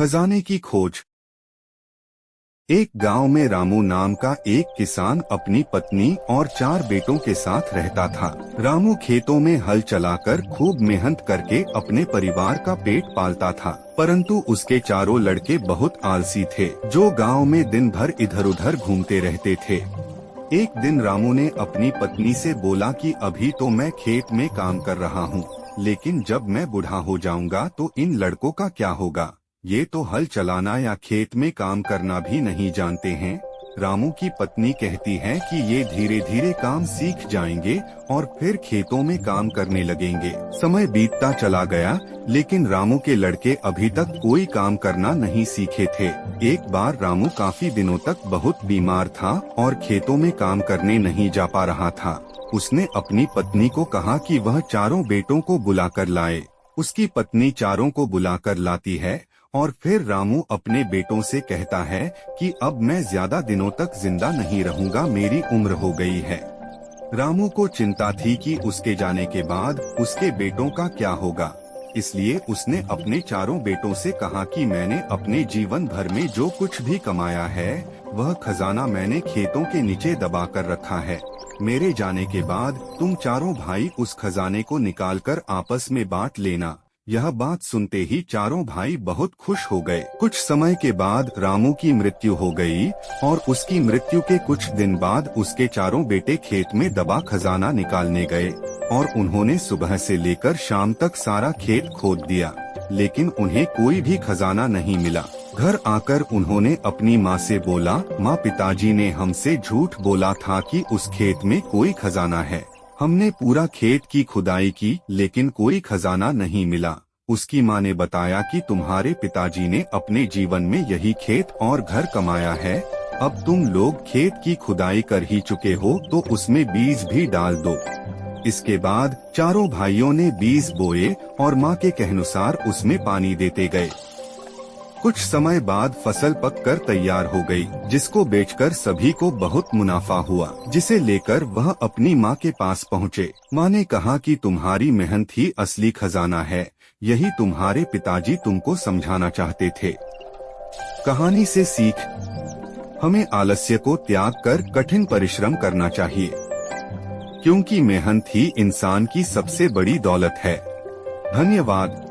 खजाने की खोज। एक गांव में रामू नाम का एक किसान अपनी पत्नी और 4 बेटों के साथ रहता था। रामू खेतों में हल चलाकर खूब मेहनत करके अपने परिवार का पेट पालता था, परंतु उसके चारों लड़के बहुत आलसी थे, जो गांव में दिन भर इधर उधर घूमते रहते थे। एक दिन रामू ने अपनी पत्नी से बोला कि अभी तो मैं खेत में काम कर रहा हूँ, लेकिन जब मैं बूढ़ा हो जाऊंगा तो इन लड़कों का क्या होगा? ये तो हल चलाना या खेत में काम करना भी नहीं जानते हैं। रामू की पत्नी कहती है कि ये धीरे धीरे काम सीख जाएंगे और फिर खेतों में काम करने लगेंगे। समय बीतता चला गया, लेकिन रामू के लड़के अभी तक कोई काम करना नहीं सीखे थे। एक बार रामू काफी दिनों तक बहुत बीमार था और खेतों में काम करने नहीं जा पा रहा था। उसने अपनी पत्नी को कहा कि वह चारों बेटों को बुलाकर लाए। उसकी पत्नी चारों को बुलाकर लाती है और फिर रामू अपने बेटों से कहता है कि अब मैं ज्यादा दिनों तक जिंदा नहीं रहूंगा, मेरी उम्र हो गई है। रामू को चिंता थी कि उसके जाने के बाद उसके बेटों का क्या होगा, इसलिए उसने अपने चारों बेटों से कहा कि मैंने अपने जीवन भर में जो कुछ भी कमाया है वह खजाना मैंने खेतों के नीचे दबा कर रखा है। मेरे जाने के बाद तुम चारों भाई उस खजाने को निकालकर आपस में बांट लेना। यह बात सुनते ही चारों भाई बहुत खुश हो गए। कुछ समय के बाद रामू की मृत्यु हो गई और उसकी मृत्यु के कुछ दिन बाद उसके चारों बेटे खेत में दबा खजाना निकालने गए और उन्होंने सुबह से लेकर शाम तक सारा खेत खोद दिया, लेकिन उन्हें कोई भी खजाना नहीं मिला। घर आकर उन्होंने अपनी माँ से बोला, माँ, पिताजी ने हमसे झूठ बोला था कि उस खेत में कोई खजाना है। हमने पूरा खेत की खुदाई की, लेकिन कोई खजाना नहीं मिला। उसकी माँ ने बताया कि तुम्हारे पिताजी ने अपने जीवन में यही खेत और घर कमाया है। अब तुम लोग खेत की खुदाई कर ही चुके हो तो उसमें बीज भी डाल दो। इसके बाद चारों भाइयों ने बीज बोए और माँ के कहनुसार उसमें पानी देते गए। कुछ समय बाद फसल पककर तैयार हो गई, जिसको बेचकर सभी को बहुत मुनाफा हुआ, जिसे लेकर वह अपनी माँ के पास पहुँचे। माँ ने कहा कि तुम्हारी मेहनत ही असली खजाना है, यही तुम्हारे पिताजी तुमको समझाना चाहते थे। कहानी से सीख, हमें आलस्य को त्याग कर कठिन परिश्रम करना चाहिए, क्योंकि मेहनत ही इंसान की सबसे बड़ी दौलत है। धन्यवाद।